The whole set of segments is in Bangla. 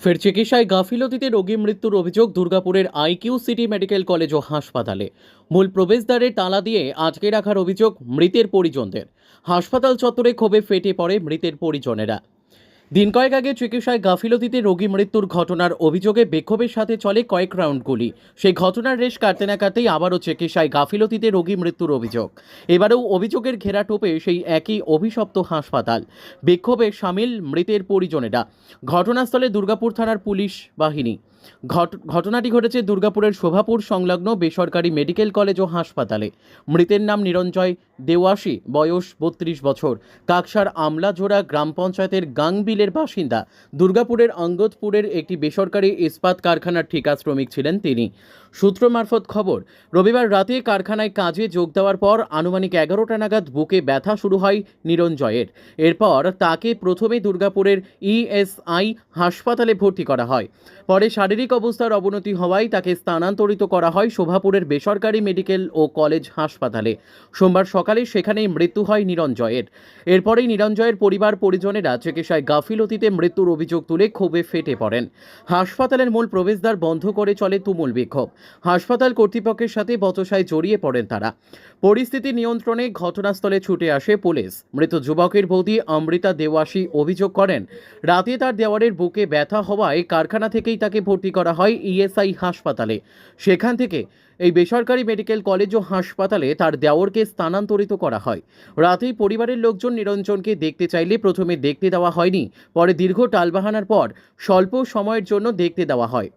ফের চিকিৎসায় গাফিলতিতে রোগী মৃত্যুর অভিযোগ দুর্গাপুরের আইকিউ সিটি মেডিকেল কলেজ ও হাসপাতালে। মূল প্রবেশদ্বারে তালা দিয়ে আটকে রাখার অভিযোগ মৃতের পরিজনদের। হাসপাতাল চত্বরে ক্ষোভে ফেটে পড়ে মৃতের পরিজনেরা। দিন কয়েক আগে চিকিৎসায় গাফিলতিতে রোগী মৃত্যুর ঘটনার অভিযোগে বিক্ষোভের সাথে চলে কয়েক রাউন্ড গুলি। সেই ঘটনার রেশ কাটতে না কাটতেই আবারও চিকিৎসায় গাফিলতিতে রোগী মৃত্যুর অভিযোগ। এবারেও অভিযোগের ঘেরাটোপে সেই একই অভিশপ্ত হাসপাতাল। বিক্ষোভে সামিল মৃতের পরিজনেরা। ঘটনাস্থলে দুর্গাপুর থানার পুলিশ বাহিনী। ঘটনাটি ঘটেছে দুর্গাপুরের শোভাপুর সংলগ্ন বেসরকারি মেডিকেল কলেজ ও হাসপাতালে। মৃতের নাম নিরঞ্জয় দেওয়াশী, বয়স 32 বছর, কাকসার আমলাজোড়া গ্রাম পঞ্চায়েতের গাংবিলের বাসিন্দা। দুর্গাপুরের অঙ্গদপুরের একটি বেসরকারি ইস্পাত কারখানার ঠিকা শ্রমিক ছিলেন তিনি। সূত্র মারফত খবর, রবিবার রাতে কারখানায় কাজে যোগ দেওয়ার পর আনুমানিক 11টা নাগাদ বুকে ব্যথা শুরু হয় নিরঞ্জয়ের। এরপর তাকে প্রথমে দুর্গাপুরের ইএসআই হাসপাতালে ভর্তি করা হয়। পরে শারীরিক অবস্থার অবনতি হওয়ায় তাকে স্থানান্তরিত করা হয় শোভাপুরের বেসরকারি মেডিকেল ও কলেজ হাসপাতালে। সোমবার সকালে সেখানেই মৃত্যু হয় নিরঞ্জয়ের। এরপরেই নিরঞ্জয়ের পরিবার পরিজনেরা চিকিৎসায় গাফিলতিতে মৃত্যুর অভিযোগ তুলে ক্ষোভে ফেটে পড়েন। হাসপাতালের মূল প্রবেশদ্বার বন্ধ করে চলে তুমুল বিক্ষোভ। হাসপাতাল কর্তৃপক্ষের সাথে বচসায় জড়িয়ে পড়েন তারা। পরিস্থিতি নিয়ন্ত্রণে ঘটনাস্থলে ছুটে আসে পুলিশ। মৃত যুবকের বৌদি অমৃতা দেওয়াশী অভিযোগ করেন, রাতে তার দেওয়ারের বুকে ব্যথা হওয়ায় কারখানা থেকেই তাকে ভর্তি করা হয় ইএসআই হাসপাতালে। সেখান থেকে এই বেসরকারি মেডিকেল কলেজ ও হাসপাতালে তার দেওরকে স্থানান্তরিত করা হয়। রাতেই পরিবারের লোকজন নিরঞ্জনকে দেখতে চাইলে প্রথমে দেখতে দেওয়া হয়নি। পরে দীর্ঘ টালবাহানার পর স্বল্প সময়ের জন্য দেখতে দেওয়া হয়।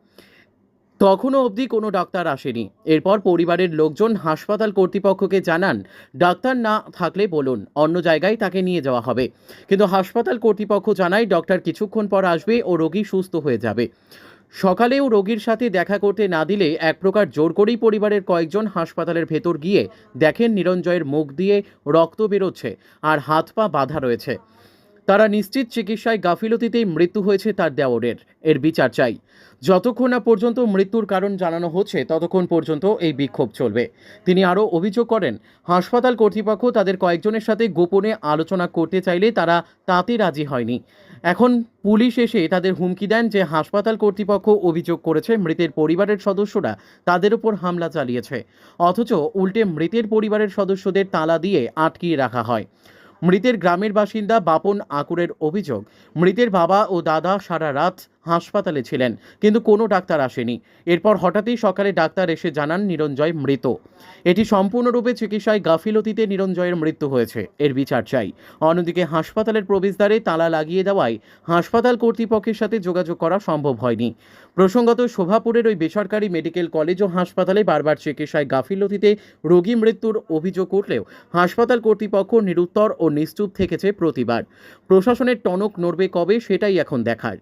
তখনও অবধি কোনো ডাক্তার আসেনি। এরপর পরিবারের লোকজন হাসপাতাল কর্তৃপক্ষকে জানান, ডাক্তার না থাকলে বলুন, অন্য জায়গায় তাকে নিয়ে যাওয়া হবে। কিন্তু হাসপাতাল কর্তৃপক্ষ জানায় ডক্টর কিছুক্ষণ পর আসবে ও রোগী সুস্থ হয়ে যাবে। সকালেও রোগীর সাথে দেখা করতে না দিলে এক প্রকার জোর করেই পরিবারের কয়েকজন হাসপাতালের ভেতর গিয়ে দেখেন নিরঞ্জয়ের মুখ দিয়ে রক্ত বেরোচ্ছে আর হাত পা বাঁধা রয়েছে। তারা নিশ্চিত চিকিৎসায় গাফিলতিতেই মৃত্যু হয়েছে তার দেওরের। এর বিচার চাই। যতক্ষণ না পর্যন্ত মৃত্যুর কারণ জানানো হচ্ছে ততক্ষণ পর্যন্ত এই বিক্ষোভ চলবে। তিনি আরও অভিযোগ করেন, হাসপাতাল কর্তৃপক্ষ তাদের কয়েকজনের সাথে গোপনে আলোচনা করতে চাইলে তারা তাতে রাজি হয়নি। এখন পুলিশ এসে তাদের হুমকি দেন যে হাসপাতাল কর্তৃপক্ষ অভিযোগ করেছে মৃতের পরিবারের সদস্যরা তাদের উপর হামলা চালিয়েছে, অথচ উল্টে মৃতের পরিবারের সদস্যদের তালা দিয়ে আটকিয়ে রাখা হয়। মৃতের গ্রামের বাসিন্দা বাপন আকুরের অভিযোগ, মৃতের বাবা ও দাদা সারা রাত হাসপাতালে ছিলেন, কিন্তু কোনো ডাক্তার আসেনি। এরপর হঠাৎই সকালে ডাক্তার এসে জানান নিরঞ্জয় মৃত। এটি সম্পূর্ণরূপে চিকিৎসায় গাফিলতিতে নিরঞ্জয়ের মৃত্যু হয়েছে। এর বিচার চাই। অন্যদিকে হাসপাতালের প্রবেশদ্বারে তালা লাগিয়ে দেওয়ায় হাসপাতাল কর্তৃপক্ষের সাথে যোগাযোগ করা সম্ভব হয়নি। প্রসঙ্গত, শোভাপুরের ওই বেসরকারি মেডিকেল কলেজ ও হাসপাতালে বারবার চিকিৎসায় গাফিলতিতে রোগী মৃত্যুর অভিযোগ উঠলেও হাসপাতাল কর্তৃপক্ষ নিরুত্তর ও নিশ্চুপ থেকেছে প্রতিবার। প্রশাসনের টনক নড়বে কবে, সেটাই এখন দেখার।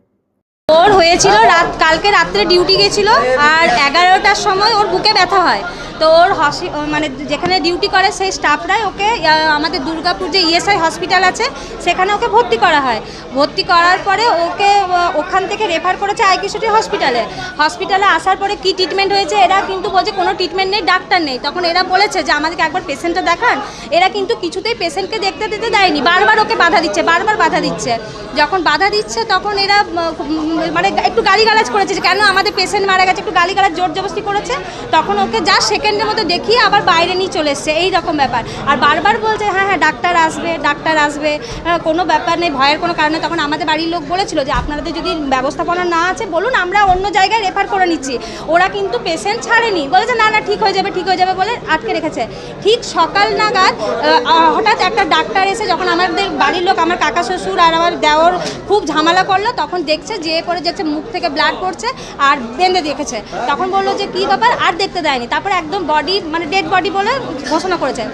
ওর হয়েছিল কালকে রাত্রে ডিউটি গেছিল আর 11টার সময় ওর বুকে ব্যথা হয়। তো ওর মানে যেখানে ডিউটি করে সেই স্টাফরাই ওকে আমাদের দুর্গাপুর যে ইএসআই হসপিটাল আছে সেখানে ওকে ভর্তি করা হয়। ভর্তি করার পরে ওকে ওখান থেকে রেফার করেছে আইকিউ সিটি হসপিটালে আসার পরে কি ট্রিটমেন্ট হয়েছে এরা কিন্তু বলছে কোনো ট্রিটমেন্ট নেই, ডাক্তার নেই। তখন এরা বলেছে যে আমাদেরকে একবার পেশেন্টটা দেখান। এরা কিন্তু কিছুতেই পেশেন্টকে দেখতে দিতে দেয়নি, বারবার ওকে বাধা দিচ্ছে। যখন বাধা দিচ্ছে তখন এরা মানে একটু গালিগালাজ করেছে যে কেন আমাদের পেশেন্ট মারা গেছে, একটু গালিগালাজ জোর জবরদস্তি করেছে। তখন ওকে যা সেকেন্ডের মতো দেখিয়ে আবার বাইরে নিয়ে চলে এসছে, এই রকম ব্যাপার। আর বারবার বলছে হ্যাঁ ডাক্তার আসবে, কোনো ব্যাপার নেই, ভয়ের কোনো কারণে। তখন আমাদের বাড়ির লোক বলেছিল যে আপনাদের যদি ব্যবস্থাপনা না আছে বলুন, আমরা অন্য জায়গায় রেফার করে নিচ্ছি। ওরা কিন্তু পেশেন্ট ছাড়েনি, বলেছে না ঠিক হয়ে যাবে বলে আটকে রেখেছে। ঠিক সকাল নাগাদ হঠাৎ একটা ডাক্তার এসে যখন আমাদের বাড়ির লোক, আমার কাকা শ্বশুর আর আমার দেওর খুব ঝামেলা করলো, তখন দেখছে মুখ থেকে ব্লাড পড়ছে আর বেঁধে দেখেছে। তখন বললো যে কী ব্যাপার, আর দেখতে দেয়নি। তারপরে একদম বডি মানে ডেড বডি বলে ঘোষণা করেছে।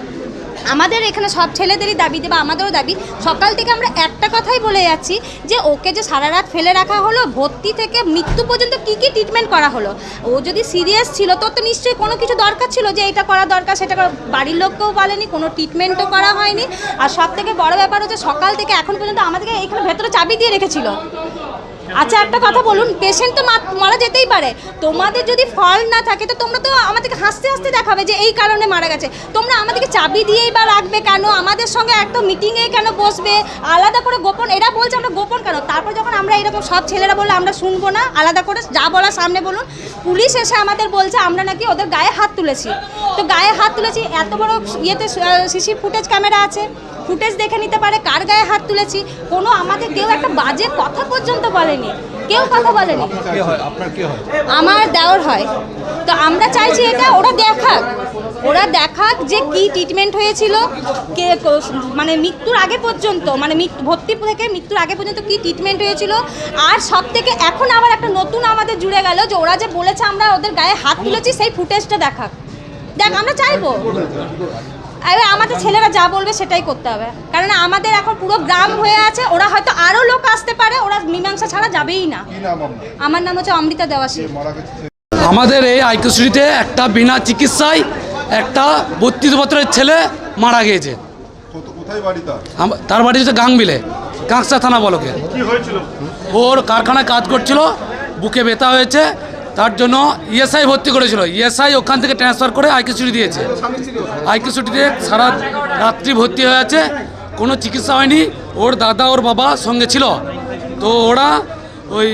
আমাদের এখানে সব ছেলেদেরই দাবি বা আমাদেরও দাবি, সকাল থেকে আমরা একটা কথাই বলে যাচ্ছি যে ওকে যে সারা রাত ফেলে রাখা হলো, ভর্তি থেকে মৃত্যু পর্যন্ত কী ট্রিটমেন্ট করা হলো। ও যদি সিরিয়াস ছিল তো নিশ্চয়ই কোনো কিছু দরকার ছিল যে এটা করা দরকার, সেটা বাড়ির লোককেও বলেনি, কোনো ট্রিটমেন্টও করা হয়নি। আর সব থেকে বড় ব্যাপার হচ্ছে সকাল থেকে এখন পর্যন্ত আমাদেরকে এখানে ভেতরে চাবি দিয়ে রেখেছিল। আচ্ছা একটা কথা বলুন, পেশেন্ট তো মারা যেতেই পারে, তোমাদের যদি ফল্ট না থাকে তো তোমরা তো আমাদেরকে হাসতে হাসতে দেখাবে যে এই কারণে মারা গেছে। তোমরা আমাদেরকে চাবি দিয়েই বা রাখবে কেন? আমাদের সঙ্গে একটা মিটিংয়ে কেন বসবে? আলাদা করে গোপন, এরা বলছে আমরা গোপন কেন? তারপর যখন আমরা এরকম সব ছেলেরা বললে আমরা শুনবো না, আলাদা করে যা বলার সামনে বলুন। পুলিশ এসে আমাদের বলছে আমরা নাকি ওদের গায়ে হাত তুলেছি। তো গায়ে হাত তুলেছি, এত বড় ইয়েতে সিসি ফুটেজ ক্যামেরা আছে, ফুটেজ দেখে নিতে পারে কার গায়ে হাত তুলেছি। কোনো আমাদের কেউ একটা বাজে কথা পর্যন্ত বলেনি, কেউ কথা বলেনি। আমার দেওর হয়। তো আমরা চাইছি এটা ওরা দেখাক যে কি ট্রিটমেন্ট হয়েছিল, কে মানে মৃত্যুর আগে পর্যন্ত, মানে ভর্তি থেকে মৃত্যুর আগে পর্যন্ত কি ট্রিটমেন্ট হয়েছিল। আর সব থেকে এখন আবার একটা নতুন আমাদের জুড়ে গেল যে ওরা যে বলেছে আমরা ওদের গায়ে হাত তুলেছি, সেই ফুটেজটা দেখ আমরা চাইবো। এবার আমাদের ছেলেরা যা বলবে সেটাই করতে হবে, কারণ আমাদের এখন পুরো গ্রাম হয়ে আছে। ওরা হয়তো আরও লোক আসতে পারে, ওরা মীমাংসা ছাড়া যাবেই না। আমার নাম হচ্ছে অমৃতা দেওয়াশী। আমাদের এই আইকিউসিটিতে একটা বিনা চিকিৎসায় একটা 32 বছরের ছেলে মারা গিয়েছে। তার বাড়ি হচ্ছে গাংবিলে, কাঁকসা থানা বলকে। ওর কারখানায় কাজ করছিল, বুকে ব্যথা হয়েছে, তার জন্য ইএসআই ভর্তি করেছিল। ইএসআই ওখান থেকে ট্রান্সফার করে আইকিউসিটি দিয়েছে। আইকিউসিটিতে সারা রাত্রি ভর্তি হয়ে আছে, কোনো চিকিৎসা হয়নি। ওর দাদা ওর বাবা সঙ্গে ছিল। তো ওরা ওই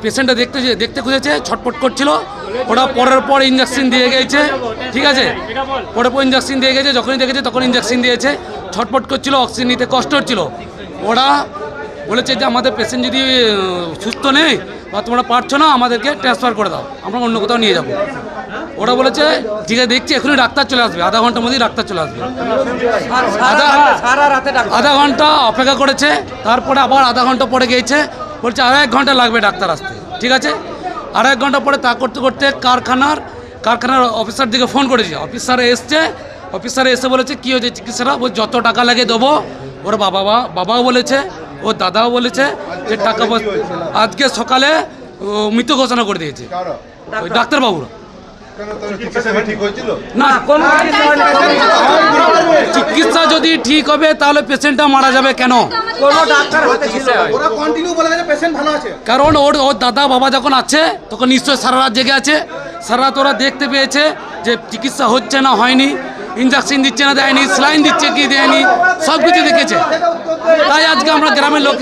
পেশেন্টটা দেখতে খুঁজেছে, ছটপট করছিল। ওরা পর ইঞ্জেকশন দিয়ে গেছে, ঠিক আছে, পর ইঞ্জেকশন দিয়ে গেছে। যখনই দেখেছে তখন ইঞ্জেকশন দিয়েছে। ছটপট করছিল, অক্সিজেন নিতে কষ্ট হচ্ছিল। ওরা বলেছে যে আমাদের পেশেন্ট যদি সুস্থ নেই বা তোমরা পারছো না, আমাদেরকে ট্রান্সফার করে দাও, আমরা অন্য কোথাও নিয়ে যাবো। ওরা বলেছে ঠিক আছে, দেখছি এখনই ডাক্তার চলে আসবে, আধা ঘন্টার মধ্যেই ডাক্তার চলে আসবে। আধা ঘন্টা অপেক্ষা করেছে, তারপরে আবার আধা ঘন্টা পরে গিয়েছে, বলছে আরও 1 ঘন্টা লাগবে ডাক্তার আসতে। ঠিক আছে, আরও 1 ঘন্টা পরে তা করতে করতে কারখানার অফিসার দিকে ফোন করেছে। অফিসারে এসে বলেছে কী হয়েছে চিকিৎসাটা, যত টাকা লাগে দেবো। ওর বাবাও বলেছে, ওর দাদাও বলেছে যে টাকা আজকে সকালে মৃত ঘোষণা করে দিয়েছে ওই ডাক্তারবাবুরা। না, চিকিৎসা যদি ঠিক হবে তাহলে পেশেন্টটা মারা যাবে কেন? কারণ ওর দাদা বাবা যখন আছে তখন নিশ্চয়ই সারা রাত জেগে আছে। সারা রাত ওরা দেখতে পেয়েছে যে চিকিৎসা হচ্ছে না, হয়নি, ইঞ্জেকশন দিচ্ছে না, দেয়নি, স্যালাইন দিচ্ছে কি দেয়নি, সব কিছু দেখেছে। তাই আজকে আমরা গ্রামের লোক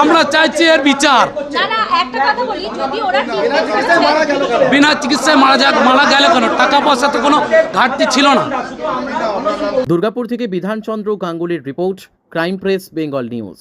আমরা চাইছি এর বিচার। বিনা চিকিৎসায় মারা গেল কেন? টাকা পয়সা তো কোনো ঘাটতি ছিল না। দুর্গাপুর থেকে বিধানচন্দ্র গাঙ্গুলির report, crime press Bengal news.